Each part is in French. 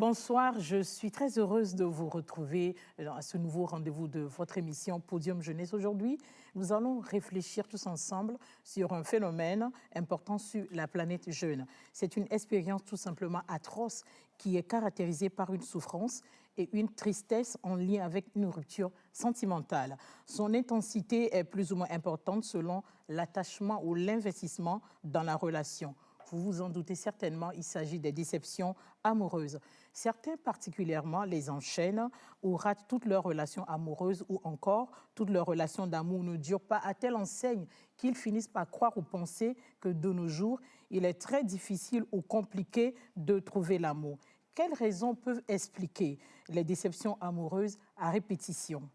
Bonsoir, je suis très heureuse de vous retrouver à ce nouveau rendez-vous de votre émission Podium Jeunesse. Aujourd'hui, nous allons réfléchir tous ensemble sur un phénomène important sur la planète jeune. C'est une expérience tout simplement atroce qui est caractérisée par une souffrance et une tristesse en lien avec une rupture sentimentale. Son intensité est plus ou moins importante selon l'attachement ou l'investissement dans la relation. Vous vous en doutez certainement, il s'agit des déceptions amoureuses. Certains particulièrement les enchaînent ou ratent toutes leurs relations amoureuses ou encore toutes leurs relations d'amour ne durent pas à telle enseigne qu'ils finissent par croire ou penser que de nos jours, il est très difficile ou compliqué de trouver l'amour. Quelles raisons peuvent expliquer les déceptions amoureuses à répétition ?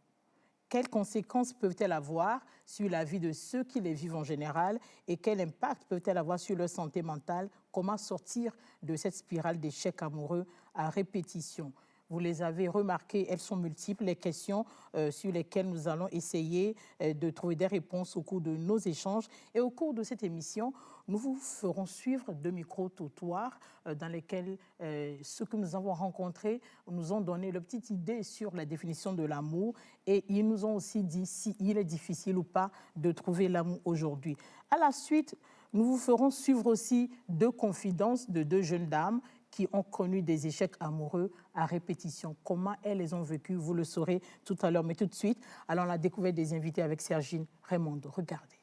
Quelles conséquences peuvent-elles avoir sur la vie de ceux qui les vivent en général et quel impact peuvent-elles avoir sur leur santé mentale? Comment sortir de cette spirale d'échecs amoureux à répétition? Vous les avez remarquées, elles sont multiples, les questions sur lesquelles nous allons essayer de trouver des réponses au cours de nos échanges. Et au cours de cette émission, nous vous ferons suivre deux micro-trottoirs dans lesquels ceux que nous avons rencontrés nous ont donné leur petite idée sur la définition de l'amour et ils nous ont aussi dit s'il est difficile ou pas de trouver l'amour aujourd'hui. À la suite, nous vous ferons suivre aussi deux confidences de deux jeunes dames qui ont connu des échecs amoureux à répétition. Comment elles les ont vécus, vous le saurez tout à l'heure. Mais tout de suite, allons à la découverte des invités avec Sergine Raimondo. Regardez.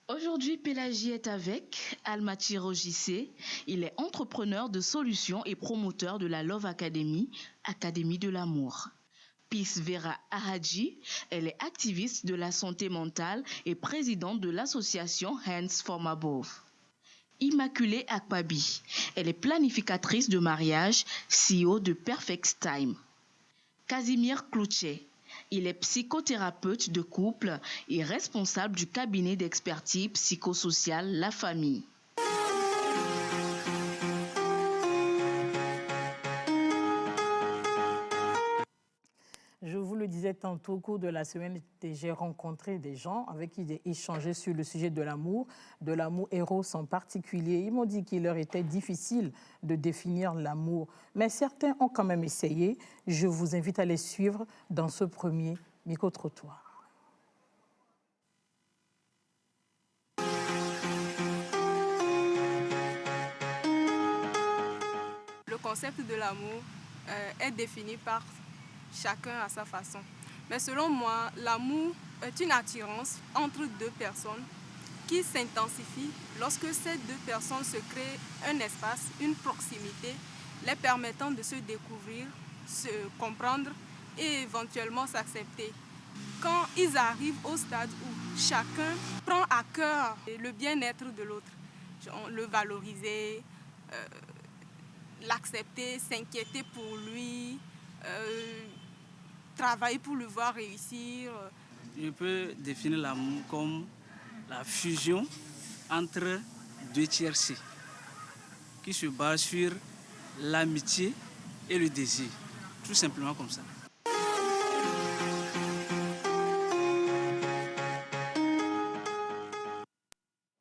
Aujourd'hui, Pélagie est avec Almaty Rogissé. Il est entrepreneur de solutions et promoteur de la Love Academy, Académie de l'amour. Peace Vera Ahadji, elle est activiste de la santé mentale et présidente de l'association Hands from Above. Immaculée Akpabi, elle est planificatrice de mariage, CEO de Perfect Time. Casimir Cloutier, il est psychothérapeute de couple et responsable du cabinet d'expertise psychosociale La Famille. Je vous le disais tantôt, au cours de la semaine, j'ai rencontré des gens avec qui j'ai échangé sur le sujet de l'amour Eros en particulier. Ils m'ont dit qu'il leur était difficile de définir l'amour, mais certains ont quand même essayé. Je vous invite à les suivre dans ce premier micro-trottoir. Le concept de l'amour est défini par chacun à sa façon. Mais selon moi, l'amour est une attirance entre deux personnes qui s'intensifie lorsque ces deux personnes se créent un espace, une proximité, les permettant de se découvrir, se comprendre et éventuellement s'accepter. Quand ils arrivent au stade où chacun prend à cœur le bien-être de l'autre, le valoriser, l'accepter, s'inquiéter pour lui, travailler pour le voir réussir. Je peux définir l'amour comme la fusion entre deux tiercés qui se basent sur l'amitié et le désir, tout simplement comme ça.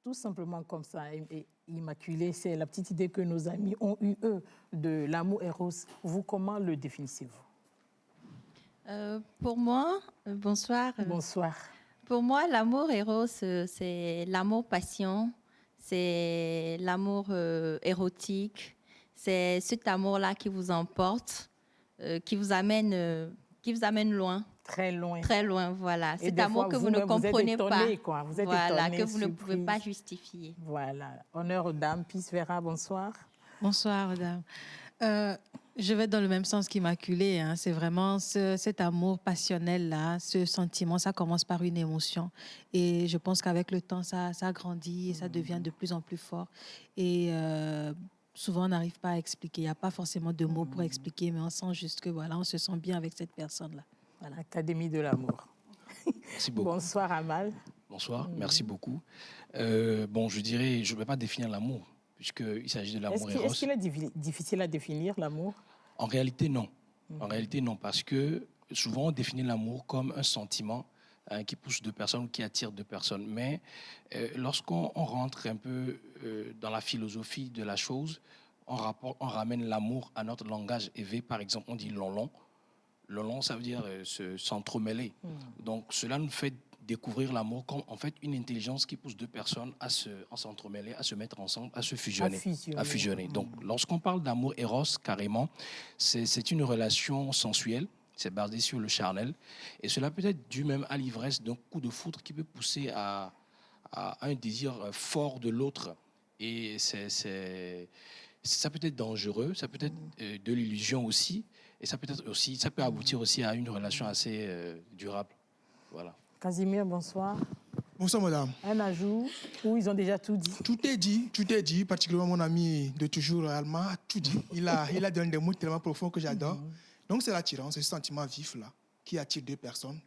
Tout simplement comme ça, et Immaculée, c'est la petite idée que nos amis ont eue, eux, de l'amour Eros. Vous, comment le définissez-vous ? Pour moi, bonsoir. Bonsoir. Pour moi, l'amour Eros, c'est l'amour passion, c'est l'amour érotique, c'est cet amour-là qui vous emporte, qui vous amène loin. Très loin. Très loin, voilà. Et Cet amour que vous ne comprenez pas. Quoi. Vous êtes voilà, étonné, que vous surprise. ne pouvez pas justifier. Voilà. Honneur aux dames. Peace Vera, bonsoir. Bonsoir, dame. Je vais dans le même sens qu'Immaculée. Hein. C'est vraiment cet amour passionnel-là, ce sentiment, ça commence par une émotion. Et je pense qu'avec le temps, ça grandit et ça devient de plus en plus fort. Et souvent, on n'arrive pas à expliquer. Il n'y a pas forcément de mots pour expliquer, mais on sent juste que voilà, on se sent bien avec cette personne-là. Voilà. Académie de l'amour. Merci beaucoup. Bonsoir, Amal. Bonsoir, merci beaucoup. Je dirais, je ne vais pas définir l'amour, puisqu'il s'agit de l'amour Eros. Est-ce qu'il est difficile à définir, l'amour ? En réalité, non. En réalité, non, parce que souvent, on définit l'amour comme un sentiment hein, qui pousse deux personnes ou qui attire deux personnes. Mais lorsqu'on rentre un peu dans la philosophie de la chose, on ramène l'amour à notre langage élevé. Par exemple, on dit lolon. Lolon, ça veut dire s'entremêler. Donc, cela nous fait découvrir l'amour comme en fait une intelligence qui pousse deux personnes à s'entremêler, à se mettre ensemble, à se fusionner. À fusionner. Donc, lorsqu'on parle d'amour éros, carrément, c'est une relation sensuelle. C'est basé sur le charnel. Et cela peut être dû même à l'ivresse d'un coup de foudre qui peut pousser à un désir fort de l'autre. Et ça peut être dangereux, ça peut être de l'illusion aussi. Et ça peut aboutir aussi à une relation assez durable. Voilà. Casimir, bonsoir. Bonsoir, madame. Un ajout où ils ont déjà tout dit. Tout est dit, particulièrement mon ami de toujours, Alma, a tout dit. Il a donné des mots tellement profonds que j'adore. Donc, c'est l'attirance, ce sentiment vif-là, qui attire deux personnes,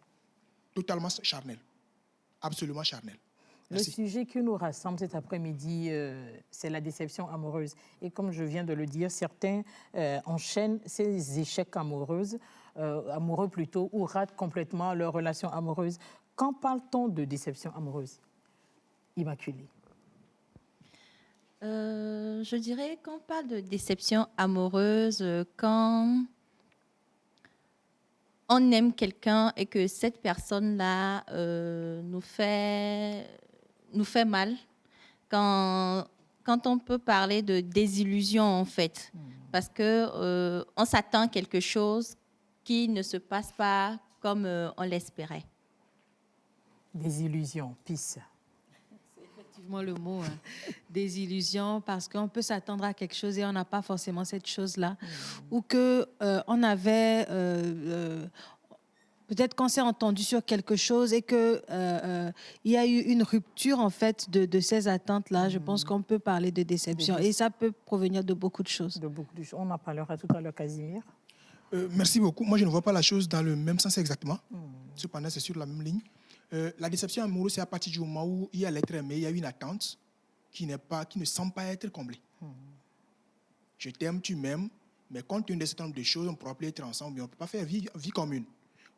totalement charnel, absolument charnel. Le sujet qui nous rassemble cet après-midi, c'est la déception amoureuse. Et comme je viens de le dire, certains enchaînent ces échecs amoureux plutôt, ou ratent complètement leur relation amoureuse. Quand parle-t-on de déception amoureuse? Immaculée. Je dirais qu'on parle de déception amoureuse quand on aime quelqu'un et que cette personne-là nous fait mal. Quand on peut parler de désillusion, en fait. Parce qu'on s'attend à quelque chose qui ne se passe pas comme on l'espérait. Désillusion, pisse. C'est effectivement le mot, désillusion, parce qu'on peut s'attendre à quelque chose et on n'a pas forcément cette chose-là. Ou qu'on avait... peut-être qu'on s'est entendu sur quelque chose et qu'il y a eu une rupture en fait de ces attentes-là. Je pense qu'on peut parler de déception et ça peut provenir de beaucoup de choses. On en parlera tout à l'heure, Casimir. Merci beaucoup. Moi, je ne vois pas la chose dans le même sens exactement. Cependant, c'est sur la même ligne. La déception amoureuse, c'est à partir du moment où il y a l'être aimé, il y a une attente qui ne semble pas être comblée. Je t'aime, tu m'aimes, mais compte tenu d'un certain nombre de choses, on ne pourra plus être ensemble et on ne peut pas faire vie commune.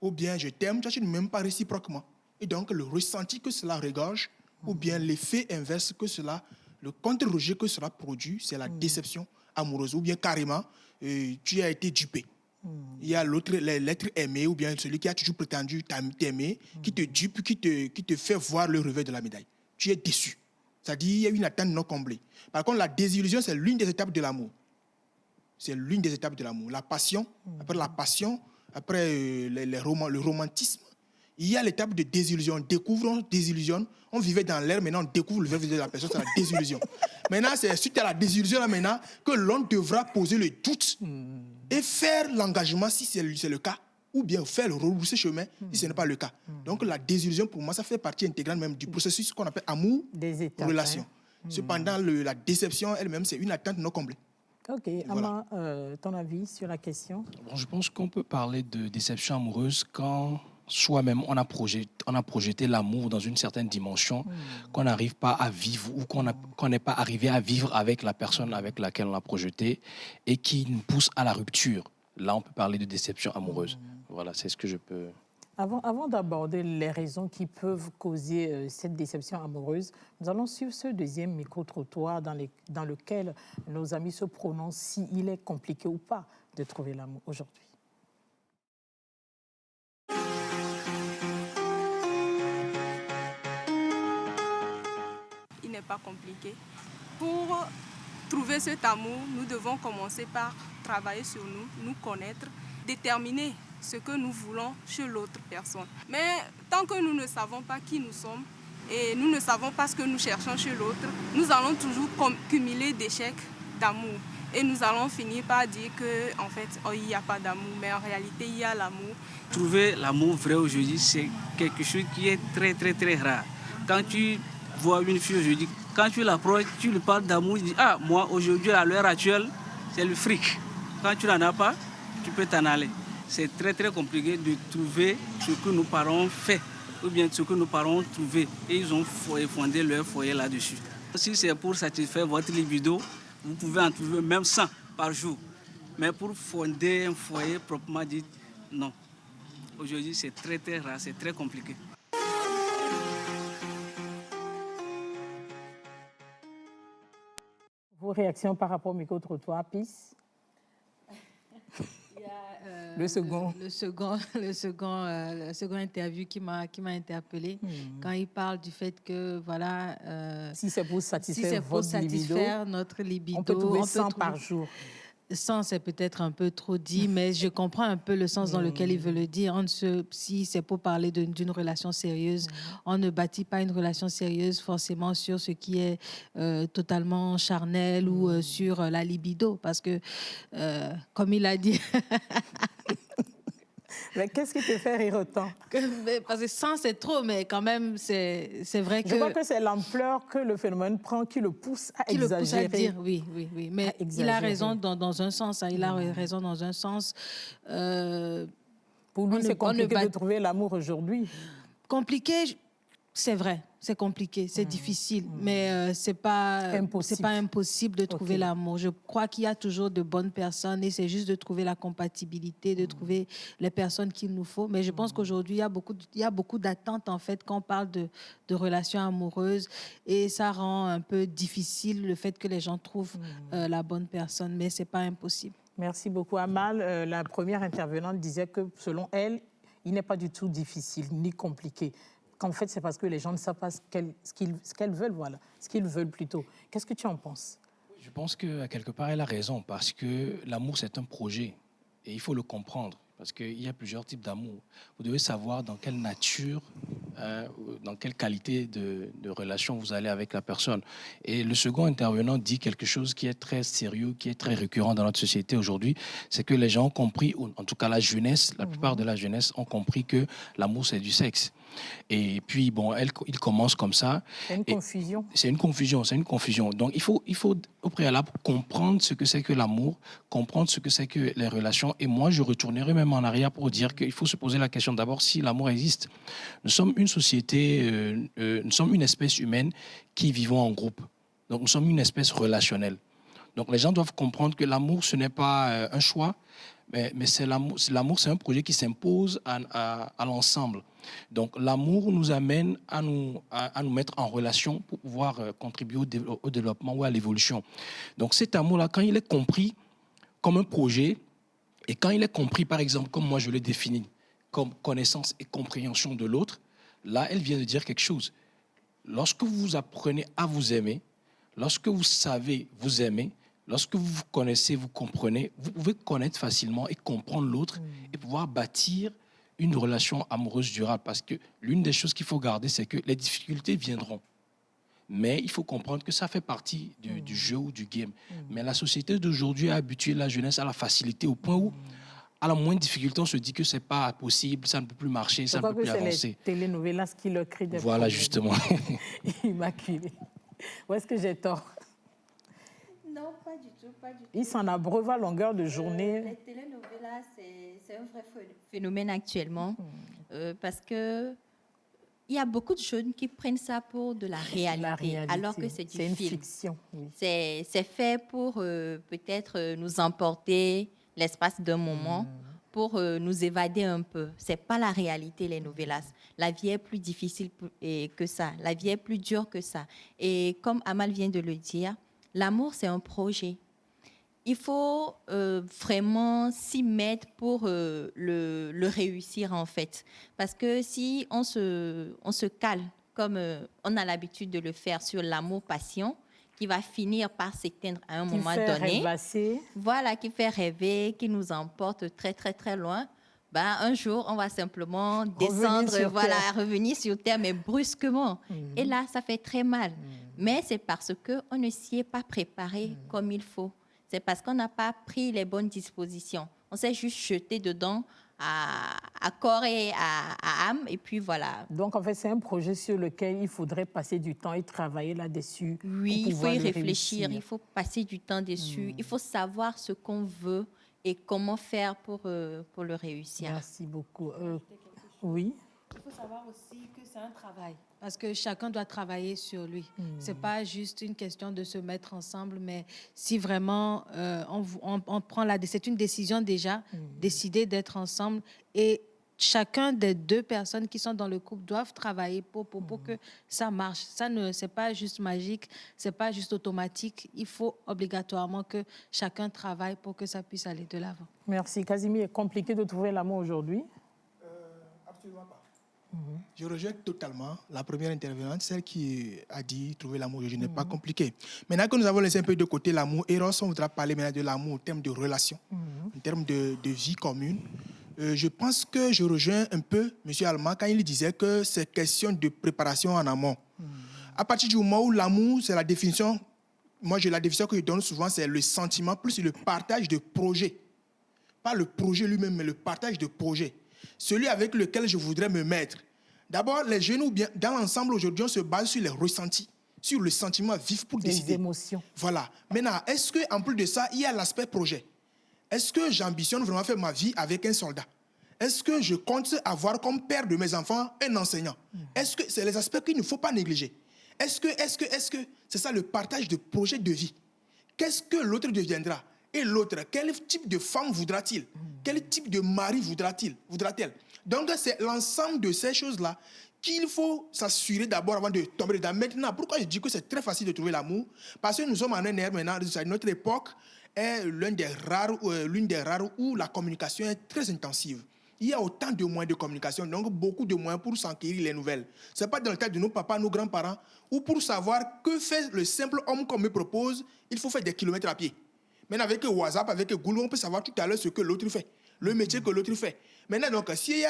Ou bien je t'aime, tu ne m'aimes pas réciproquement. Et donc le ressenti que cela regorge, ou bien l'effet inverse que cela, le contre-rejet que cela produit, c'est la déception amoureuse. Ou bien carrément, tu as été dupé. Il y a l'être aimé, ou bien celui qui a toujours prétendu t'aimer, qui te dupe, qui te fait voir le revers de la médaille. Tu es déçu. C'est-à-dire il y a une attente non comblée. Par contre, la désillusion, c'est l'une des étapes de l'amour. C'est l'une des étapes de l'amour. La passion, après la passion, après le romantisme, il y a l'étape de désillusion. Découvrons, désillusionne. On vivait dans l'air, maintenant on découvre le vrai visage de la personne, c'est la désillusion. Maintenant, c'est suite à la désillusion là, maintenant, que l'on devra poser le doute et faire l'engagement si c'est le cas, ou bien faire le rebrousser chemin si ce n'est pas le cas. Donc la désillusion, pour moi, ça fait partie intégrante même du processus qu'on appelle amour, des étapes, relation. Cependant, la déception elle-même, c'est une attente non comblée. Ok, Voilà. Ama, ton avis sur la question? Bon, je pense qu'on peut parler de déception amoureuse quand soi-même on a projeté l'amour dans une certaine dimension qu'on n'arrive pas à vivre ou qu'on n'est pas arrivé à vivre avec la personne avec laquelle on l'a projeté et qui nous pousse à la rupture. Là, on peut parler de déception amoureuse. Voilà, c'est ce que je peux... Avant d'aborder les raisons qui peuvent causer cette déception amoureuse, nous allons suivre ce deuxième micro-trottoir dans lequel nos amis se prononcent s'il est compliqué ou pas de trouver l'amour aujourd'hui. Il n'est pas compliqué. Pour trouver cet amour, nous devons commencer par travailler sur nous, nous connaître, déterminer ce que nous voulons chez l'autre personne. Mais tant que nous ne savons pas qui nous sommes et nous ne savons pas ce que nous cherchons chez l'autre, nous allons toujours cumuler d'échecs d'amour. Et nous allons finir par dire qu'en fait, il n'y a pas d'amour, mais en réalité, il y a l'amour. Trouver l'amour vrai aujourd'hui, c'est quelque chose qui est très, très, très rare. Quand tu vois une fille aujourd'hui, quand tu l'approches, tu lui parles d'amour, tu dis « Ah, moi, aujourd'hui, à l'heure actuelle, c'est le fric. » Quand tu n'en as pas, tu peux t'en aller. C'est très, très compliqué de trouver ce que nos parents ont fait ou bien ce que nos parents ont trouvé. Et ils ont fondé leur foyer là-dessus. Si c'est pour satisfaire votre libido, vous pouvez en trouver même 100 par jour. Mais pour fonder un foyer proprement dit, non. Aujourd'hui, c'est très, très rare, c'est très compliqué. réaction par rapport au micro-trottoir, Peace? Le second interview qui m'a interpellée quand il parle du fait que voilà si c'est pour satisfaire notre libido, on peut trouver 100 par jour. 100, c'est peut-être un peu trop dit, mais je comprends un peu le sens dans lequel il veut le dire. Si c'est pour parler d'une relation sérieuse, on ne bâtit pas une relation sérieuse forcément sur ce qui est totalement charnel ou sur la libido, parce que, comme il a dit... Mais qu'est-ce qui te fait rire autant? Parce que 100, c'est trop, mais quand même, c'est vrai que... Je crois que c'est l'ampleur que le phénomène prend qui le pousse à exagérer. Le pousse à dire, oui. Mais il a raison dans un sens. Il a raison dans un sens. Pour lui, c'est compliqué de trouver l'amour aujourd'hui. Compliqué, c'est vrai. C'est compliqué, c'est difficile, mais c'est pas impossible de trouver l'amour. Je crois qu'il y a toujours de bonnes personnes et c'est juste de trouver la compatibilité, de trouver les personnes qu'il nous faut. Mais je pense qu'aujourd'hui, il y a beaucoup d'attentes en fait quand on parle de relations amoureuses et ça rend un peu difficile le fait que les gens trouvent la bonne personne, mais c'est pas impossible. Merci beaucoup, Amal. La première intervenante disait que selon elle, il n'est pas du tout difficile ni compliqué. Qu'en fait, c'est parce que les gens ne savent pas ce qu'elles veulent, voilà, ce qu'ils veulent plutôt. Qu'est-ce que tu en penses? Je pense qu'à quelque part, elle a raison, parce que l'amour, c'est un projet, et il faut le comprendre, parce qu'il y a plusieurs types d'amour. Vous devez savoir dans quelle nature, dans quelle qualité de relation vous allez avec la personne. Et le second intervenant dit quelque chose qui est très sérieux, qui est très récurrent dans notre société aujourd'hui, c'est que les gens ont compris, en tout cas la jeunesse, la plupart de la jeunesse ont compris que l'amour, c'est du sexe. Et puis, bon, il commence comme ça. C'est une confusion. C'est une confusion. Donc, il faut au préalable comprendre ce que c'est que l'amour, comprendre ce que c'est que les relations. Et moi, je retournerai même en arrière pour dire qu'il faut se poser la question d'abord si l'amour existe. Nous sommes une société, nous sommes une espèce humaine qui vivons en groupe. Donc, nous sommes une espèce relationnelle. Donc, les gens doivent comprendre que l'amour, ce n'est pas un choix, mais c'est l'amour, c'est un projet qui s'impose à l'ensemble. Donc, l'amour nous amène à nous mettre en relation pour pouvoir contribuer au développement ou à l'évolution. Donc, cet amour-là, quand il est compris comme un projet, et quand il est compris, par exemple, comme moi je l'ai défini, comme connaissance et compréhension de l'autre, là, elle vient de dire quelque chose. Lorsque vous apprenez à vous aimer, lorsque vous savez vous aimer, lorsque vous vous connaissez, vous comprenez, vous pouvez connaître facilement et comprendre l'autre et pouvoir bâtir une relation amoureuse durable. Parce que l'une des choses qu'il faut garder, c'est que les difficultés viendront. Mais il faut comprendre que ça fait partie du jeu ou du game. Mais la société d'aujourd'hui a habitué la jeunesse à la facilité au point où, à la moindre difficulté, on se dit que ce n'est pas possible, ça ne peut plus marcher, ça ne peut plus avancer. C'est les telenovelas qui leur créent des voilà, problèmes. Justement. Immaculé. Où est-ce que j'ai tort? Non, pas du tout. Ils s'en abreuvent à longueur de journée. Les telenovelas, c'est un vrai phénomène actuellement parce que il y a beaucoup de jeunes qui prennent ça pour de la réalité. Alors que c'est du film. C'est une fiction. Oui. C'est fait pour peut-être nous emporter l'espace d'un moment, pour nous évader un peu. C'est pas la réalité, les novelas. La vie est plus difficile que ça. La vie est plus dure que ça. Et comme Amal vient de le dire, l'amour, c'est un projet. Il faut vraiment s'y mettre pour le réussir, en fait. Parce que si on se cale, comme on a l'habitude de le faire, sur l'amour-passion, qui va finir par s'éteindre à un moment donné. Rêvasser. Voilà, qui fait rêver, qui nous emporte très, très, très loin. Ben, un jour, on va simplement descendre, revenir sur Terre, mais brusquement. Et là, ça fait très mal. Mais c'est parce qu'on ne s'y est pas préparé comme il faut. C'est parce qu'on n'a pas pris les bonnes dispositions. On s'est juste jeté dedans à corps et à âme, et puis voilà. Donc, en fait, c'est un projet sur lequel il faudrait passer du temps et travailler là-dessus. Oui, il faut y réfléchir, il faut passer du temps dessus. Il faut savoir ce qu'on veut et comment faire pour le réussir. Merci beaucoup. Oui. Il faut savoir aussi que c'est un travail, parce que chacun doit travailler sur lui. C'est pas juste une question de se mettre ensemble, mais si vraiment on prend c'est une décision déjà, décider d'être ensemble et chacun des deux personnes qui sont dans le couple doivent travailler pour que ça marche. C'est pas juste magique, c'est pas juste automatique. Il faut obligatoirement que chacun travaille pour que ça puisse aller de l'avant. Merci. Casimir, est compliqué de trouver l'amour aujourd'hui? Absolument pas. Je rejette totalement la première intervenante, celle qui a dit trouver l'amour aujourd'hui n'est pas compliqué. Maintenant que nous avons laissé un peu de côté l'amour, Eros, on voudra parler maintenant de l'amour en termes de relation, en termes de vie commune. Je pense que je rejoins un peu M. Allemand quand il disait que c'est question de préparation en amont. À partir du moment où l'amour, c'est la définition, la définition que je donne souvent, c'est le sentiment plus le partage de projets. Pas le projet lui-même, mais le partage de projets. Celui avec lequel je voudrais me mettre. D'abord, les jeunes, ou bien dans l'ensemble aujourd'hui, on se base sur les ressentis, sur le sentiment vif pour décider. Les émotions. Voilà. Maintenant, est-ce qu'en plus de ça, il y a l'aspect projet? Est-ce que j'ambitionne vraiment faire ma vie avec un soldat? Est-ce que je compte avoir comme père de mes enfants un enseignant? Est-ce que c'est les aspects qu'il ne faut pas négliger? Est-ce que c'est ça le partage de projet de vie? Qu'est-ce que l'autre deviendra? Et l'autre, quel type de femme voudra-t-il? Quel type de mari voudra-t-elle? Donc, c'est l'ensemble de ces choses-là qu'il faut s'assurer d'abord avant de tomber dedans. Maintenant, pourquoi je dis que c'est très facile de trouver l'amour? Parce que nous sommes en un ère maintenant, notre époque est l'une des rares où la communication est très intensive. Il y a autant de moyens de communication, donc beaucoup de moyens pour s'enquérir les nouvelles. Ce n'est pas dans le cadre de nos papas, nos grands-parents, où pour savoir que fait le simple homme qu'on me propose, il faut faire des kilomètres à pied. Maintenant, avec WhatsApp, avec Google, on peut savoir tout à l'heure ce que l'autre fait, le métier que l'autre fait. Maintenant, donc, s'il y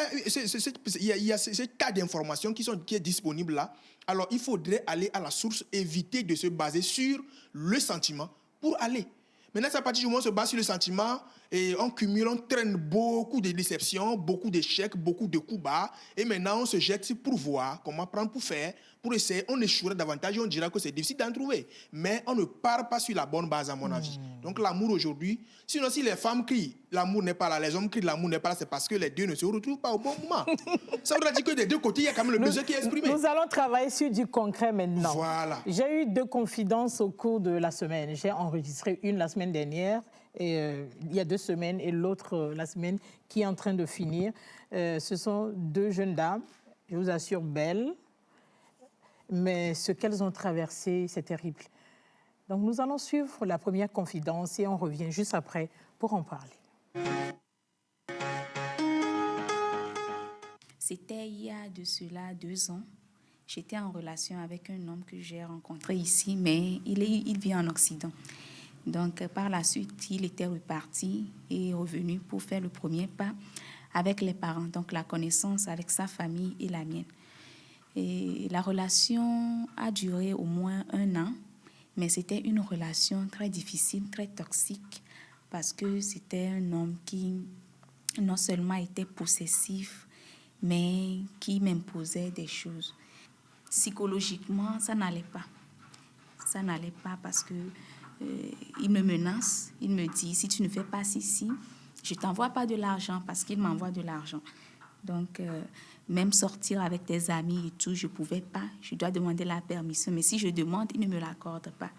a ce tas d'informations qui est disponible là, alors il faudrait aller à la source, éviter de se baser sur le sentiment pour aller. Maintenant, c'est à partir du moment où on se base sur le sentiment, et on cumule, on traîne beaucoup de déceptions, beaucoup d'échecs, beaucoup de coups bas. Et maintenant, on se jette pour voir comment prendre pour faire, pour essayer. On échouera davantage et on dira que c'est difficile d'en trouver. Mais on ne part pas sur la bonne base, à mon avis. Donc, l'amour aujourd'hui, sinon, si les femmes crient, l'amour n'est pas là, les hommes crient, l'amour n'est pas là, c'est parce que les deux ne se retrouvent pas au bon moment. Ça voudrait dire que des deux côtés, il y a quand même le besoin qui est exprimé. Nous allons travailler sur du concret maintenant. Voilà. J'ai eu 2 confidences au cours de la semaine. J'ai enregistré une la semaine dernière, et, il y a 2 semaines, et l'autre la semaine qui est en train de finir. Ce sont 2 jeunes dames, je vous assure, belles, mais ce qu'elles ont traversé, c'est terrible. Donc nous allons suivre la première confidence et on revient juste après pour en parler. C'était il y a de cela 2 ans. J'étais en relation avec un homme que j'ai rencontré ici, mais il vit en Occident. Donc, par la suite, il était reparti et revenu pour faire le premier pas avec les parents. Donc, la connaissance avec sa famille et la mienne. Et la relation a duré au moins 1 an, mais c'était une relation très difficile, très toxique, parce que c'était un homme qui non seulement était possessif, mais qui m'imposait des choses. Psychologiquement, ça n'allait pas. Ça n'allait pas parce que il me menace, il me dit, si tu ne fais pas ceci, je ne t'envoie pas de l'argent parce qu'il m'envoie de l'argent. Donc, même sortir avec des amis et tout, je ne pouvais pas. Je dois demander la permission. Mais si je demande, il ne me l'accorde pas.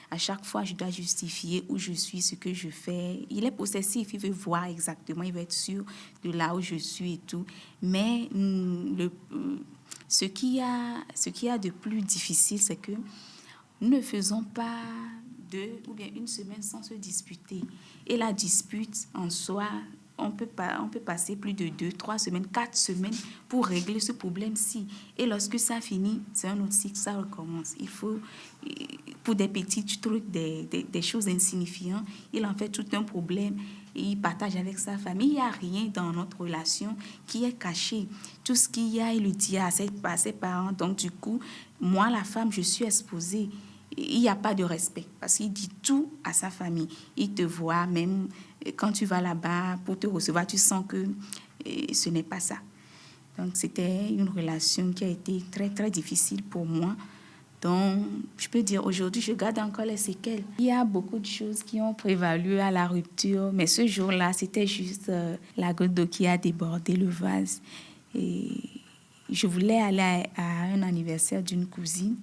À chaque fois, je dois justifier où je suis, ce que je fais. Il est possessif, il veut voir exactement, il veut être sûr de là où je suis et tout. Mais ce qu'il y a de plus difficile, c'est que nous ne faisons pas 2 ou bien 1 semaine sans se disputer. Et la dispute en soi, on peut passer plus de 2, 3 semaines, 4 semaines pour régler ce problème-ci. Et lorsque ça finit, c'est un autre cycle, ça recommence. Il faut, pour des petits trucs, des choses insignifiantes, il en fait tout un problème et il partage avec sa famille. Il n'y a rien dans notre relation qui est caché. Tout ce qu'il y a, il le dit à ses parents. Donc, du coup, moi, la femme, je suis exposée. Il n'y a pas de respect parce qu'il dit tout à sa famille. Il te voit, même quand tu vas là-bas pour te recevoir, tu sens que ce n'est pas ça. Donc, c'était une relation qui a été très, très difficile pour moi. Donc, je peux dire, aujourd'hui, je garde encore les séquelles. Il y a beaucoup de choses qui ont prévalu à la rupture, mais ce jour-là, c'était juste la goutte d'eau qui a débordé le vase. Et je voulais aller à un anniversaire d'une cousine.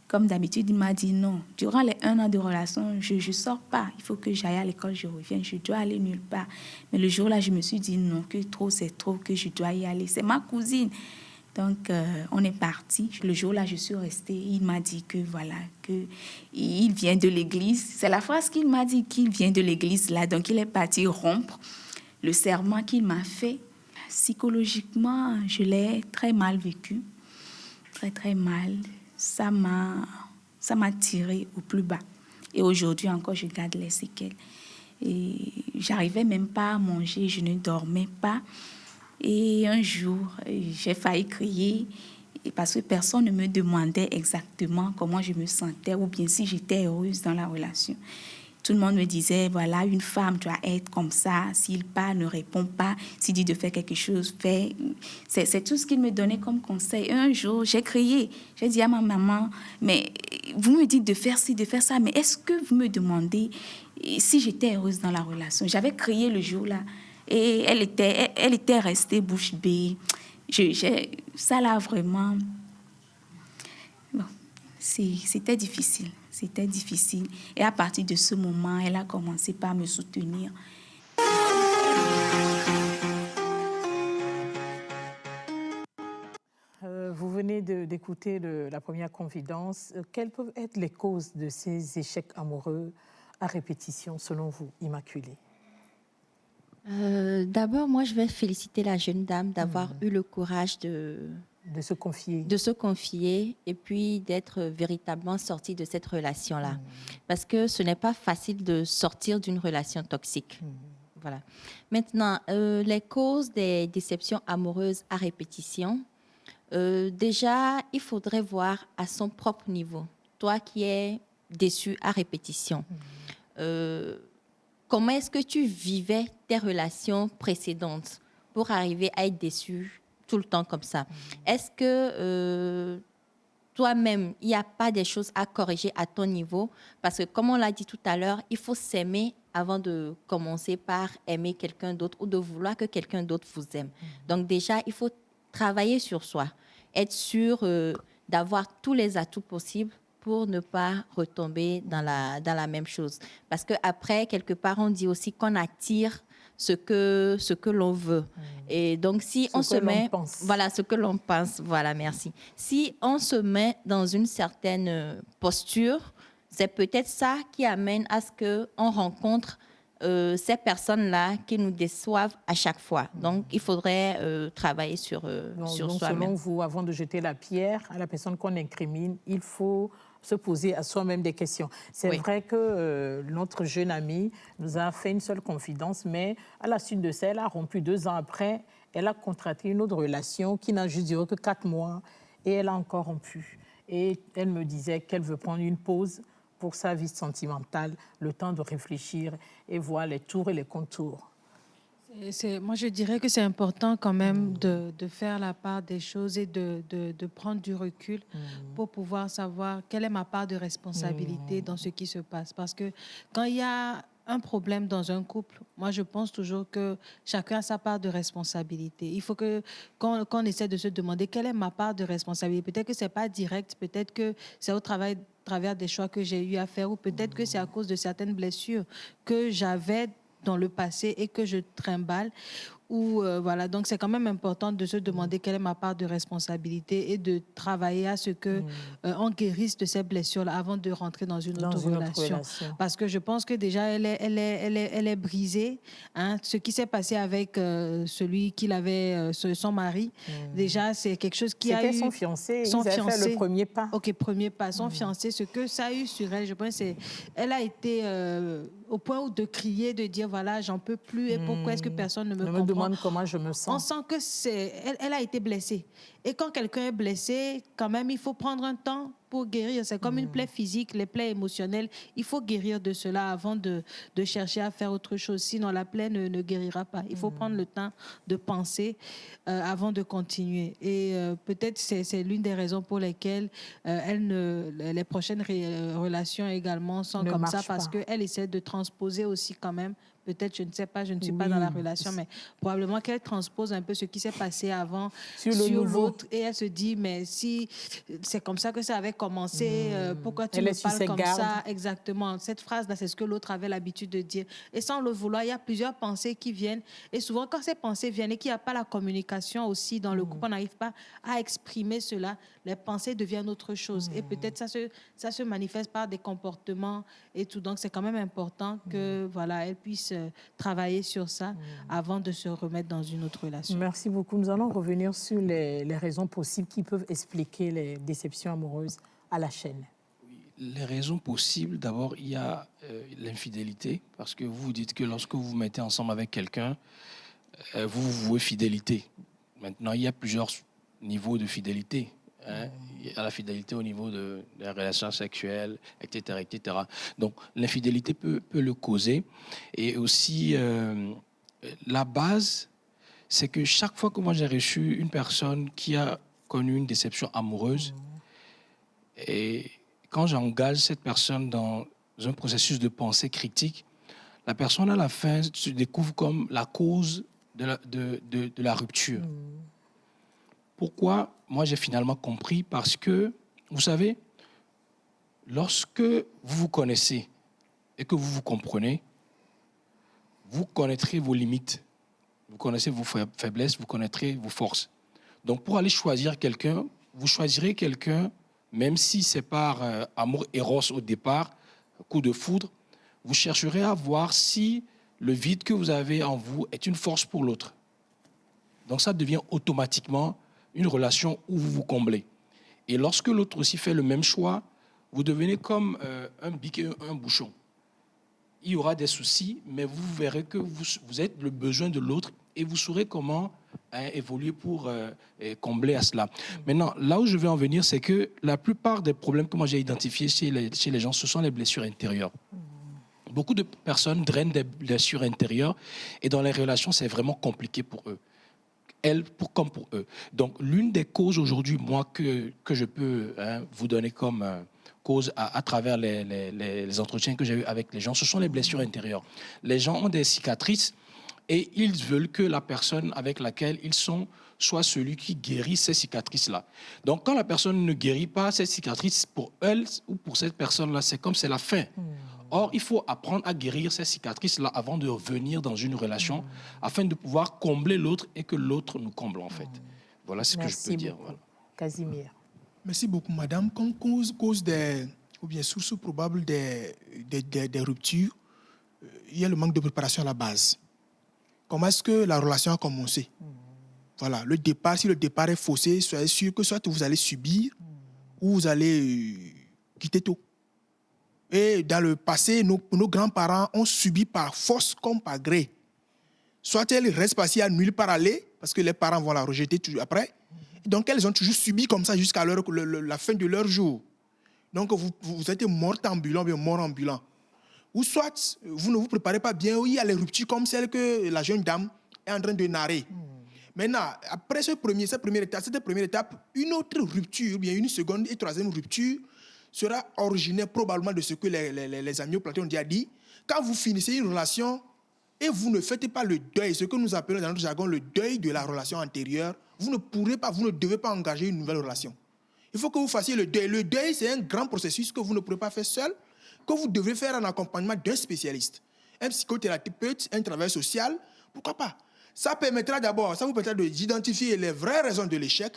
Comme d'habitude, il m'a dit non. Durant les 1 an de relation, je ne sors pas. Il faut que j'aille à l'école, je reviens. Je dois aller nulle part. Mais le jour-là, je me suis dit non, que trop, c'est trop, que je dois y aller. C'est ma cousine. Donc, on est parti. Le jour-là, je suis restée. Il m'a dit que voilà, qu'il vient de l'église. C'est la phrase qu'il m'a dit, qu'il vient de l'église là. Donc, il est parti rompre le serment qu'il m'a fait. Psychologiquement, je l'ai très mal vécu. Très, très mal. Ça m'a tiré au plus bas. Et aujourd'hui encore, je garde les séquelles. Et j'arrivais même pas à manger, je ne dormais pas. Et un jour, j'ai failli crier parce que personne ne me demandait exactement comment je me sentais ou bien si j'étais heureuse dans la relation. Tout le monde me disait, voilà, une femme doit être comme ça. S'il parle, ne répond pas. S'il dit de faire quelque chose, fais. C'est tout ce qu'il me donnait comme conseil. Et un jour, j'ai crié. J'ai dit à ma maman, mais vous me dites de faire ci, de faire ça, mais est-ce que vous me demandez si j'étais heureuse dans la relation? J'avais crié le jour-là et elle était restée bouche bée. Ça là, vraiment... Bon, c'était difficile. C'était difficile. Et à partir de ce moment, elle a commencé par me soutenir. Vous venez d'écouter la première confidence. Quelles peuvent être les causes de ces échecs amoureux à répétition, selon vous, Immaculée? D'abord, moi, je vais féliciter la jeune dame d'avoir eu le courage de se confier. De se confier et puis d'être véritablement sortie de cette relation-là. Parce que ce n'est pas facile de sortir d'une relation toxique. Voilà. Maintenant, les causes des déceptions amoureuses à répétition. Déjà, il faudrait voir à son propre niveau. Toi qui es déçu à répétition. Comment est-ce que tu vivais tes relations précédentes pour arriver à être déçu tout le temps comme ça? Est-ce que toi-même, il n'y a pas des choses à corriger à ton niveau? Parce que comme on l'a dit tout à l'heure, il faut s'aimer avant de commencer par aimer quelqu'un d'autre ou de vouloir que quelqu'un d'autre vous aime. Donc déjà, il faut travailler sur soi, être sûr d'avoir tous les atouts possibles pour ne pas retomber dans la même chose. Parce qu'après, quelque part, on dit aussi qu'on attire ce que l'on veut. Et donc, si on se met... Voilà, ce que l'on pense. Voilà, merci. Si on se met dans une certaine posture, c'est peut-être ça qui amène à ce qu'on rencontre ces personnes-là qui nous déçoivent à chaque fois. Donc, il faudrait travailler sur soi-même. Selon vous, avant de jeter la pierre à la personne qu'on incrimine, il faut se poser à soi-même des questions. C'est vrai que notre jeune amie nous a fait une seule confidence, mais à la suite de ça, elle a rompu 2 ans après. Elle a contracté une autre relation qui n'a juste duré que 4 mois et elle a encore rompu. Et elle me disait qu'elle veut prendre une pause pour sa vie sentimentale, le temps de réfléchir et voir les tours et les contours. Moi, je dirais que c'est important quand même de faire la part des choses et de prendre du recul pour pouvoir savoir quelle est ma part de responsabilité dans ce qui se passe. Parce que quand il y a un problème dans un couple, moi, je pense toujours que chacun a sa part de responsabilité. Il faut qu'on essaie de se demander quelle est ma part de responsabilité. Peut-être que ce n'est pas direct, peut-être que c'est au travers des choix que j'ai eu à faire ou peut-être que c'est à cause de certaines blessures que j'avais dans le passé et que je trimballe. Voilà, donc c'est quand même important de se demander quelle est ma part de responsabilité et de travailler à ce que on guérisse de ces blessures-là avant de rentrer dans une autre relation. Parce que je pense que déjà elle est brisée. Hein. Ce qui s'est passé avec celui qu'il avait, son mari, déjà c'est quelque chose qui a eu... C'était son fiancé, ils avaient fait le premier pas. Ok, premier pas. Son fiancé, ce que ça a eu sur elle, je pense, c'est... Elle a été au point de crier, de dire voilà, j'en peux plus et pourquoi est-ce que personne ne me comprend? Demande comment je me sens. On sent que elle a été blessée. Et quand quelqu'un est blessé, quand même, il faut prendre un temps pour guérir. C'est comme une plaie physique, les plaies émotionnelles. Il faut guérir de cela avant de chercher à faire autre chose. Sinon, la plaie ne guérira pas. Il faut prendre le temps de penser avant de continuer. Et peut-être c'est l'une des raisons pour lesquelles les prochaines relations également sont comme ça, parce qu'elle essaie de transposer aussi quand même peut-être, je ne sais pas, je ne suis pas dans la relation, mais probablement qu'elle transpose un peu ce qui s'est passé avant Sur l'autre. Et elle se dit, mais si c'est comme ça que ça avait commencé, pourquoi tu Elle me est sur parles ses comme gardes. ça? Exactement. Cette phrase-là, c'est ce que l'autre avait l'habitude de dire. Et sans le vouloir, il y a plusieurs pensées qui viennent. Et souvent, quand ces pensées viennent et qu'il n'y a pas la communication aussi dans le couple, on n'arrive pas à exprimer cela, les pensées deviennent autre chose. Et peut-être ça se manifeste par des comportements et tout. Donc, c'est quand même important que, voilà, elle puisse travailler sur ça avant de se remettre dans une autre relation. Merci beaucoup. Nous allons revenir sur les raisons possibles qui peuvent expliquer les déceptions amoureuses à la chaîne. Les raisons possibles, d'abord, il y a l'infidélité, parce que vous dites que lorsque vous vous mettez ensemble avec quelqu'un, vous vous vouez fidélité. Maintenant, il y a plusieurs niveaux de fidélité. Il y a la fidélité au niveau de la relation sexuelle, etc., etc. Donc, l'infidélité peut le causer. Et aussi, la base, c'est que chaque fois que moi j'ai reçu une personne qui a connu une déception amoureuse, et quand j'engage cette personne dans un processus de pensée critique, la personne à la fin se découvre comme la cause de la rupture. Pourquoi? Moi, j'ai finalement compris parce que, vous savez, lorsque vous vous connaissez et que vous vous comprenez, vous connaîtrez vos limites, vous connaissez vos faiblesses, vous connaîtrez vos forces. Donc, pour aller choisir quelqu'un, vous choisirez quelqu'un, même si c'est par amour éros au départ, coup de foudre, vous chercherez à voir si le vide que vous avez en vous est une force pour l'autre. Donc, ça devient automatiquement une relation où vous vous comblez. Et lorsque l'autre aussi fait le même choix, vous devenez comme un bic et un bouchon. Il y aura des soucis, mais vous verrez que vous êtes le besoin de l'autre et vous saurez comment évoluer pour combler à cela. Maintenant, là où je vais en venir, c'est que la plupart des problèmes que moi j'ai identifiés chez les gens, ce sont les blessures intérieures. Beaucoup de personnes drainent des blessures intérieures et dans les relations, c'est vraiment compliqué pour eux. Elles comme pour eux. Donc, l'une des causes aujourd'hui, moi, que je peux vous donner comme cause à travers les entretiens que j'ai eus avec les gens, ce sont les blessures intérieures. Les gens ont des cicatrices et ils veulent que la personne avec laquelle ils sont soit celui qui guérit ces cicatrices-là. Donc, quand la personne ne guérit pas ces cicatrices, pour elle ou pour cette personne-là, c'est comme c'est la fin. Or, il faut apprendre à guérir ces cicatrices-là avant de revenir dans une relation, afin de pouvoir combler l'autre et que l'autre nous comble, en fait. Voilà ce que je peux dire. Voilà. Casimir. Merci beaucoup, madame. Comme cause des, ou bien source probable des ruptures, il y a le manque de préparation à la base. Comment est-ce que la relation a commencé? Voilà, le départ, si le départ est faussé, soyez sûr que soit vous allez subir ou vous allez quitter tôt. Et dans le passé, nos grands-parents ont subi par force comme par gré. Soit elles restent passées à nulle part aller, parce que les parents vont la rejeter toujours après. Donc, elles ont toujours subi comme ça jusqu'à la fin de leur jour. Donc, vous êtes mort ambulant, bien mort ambulant. Ou soit, vous ne vous préparez pas bien, ou il y a les ruptures comme celle que la jeune dame est en train de narrer. Maintenant, après cette première étape, une autre rupture, bien une seconde et troisième rupture, sera originaire probablement de ce que les amis au plateau ont déjà dit. Quand vous finissez une relation et vous ne faites pas le deuil, ce que nous appelons dans notre jargon le deuil de la relation antérieure, vous ne devez pas engager une nouvelle relation. Il faut que vous fassiez le deuil. Le deuil, c'est un grand processus que vous ne pourrez pas faire seul, que vous devez faire en accompagnement d'un spécialiste. Un psychothérapeute, un travailleur social, pourquoi pas? Ça vous permettra d'identifier les vraies raisons de l'échec,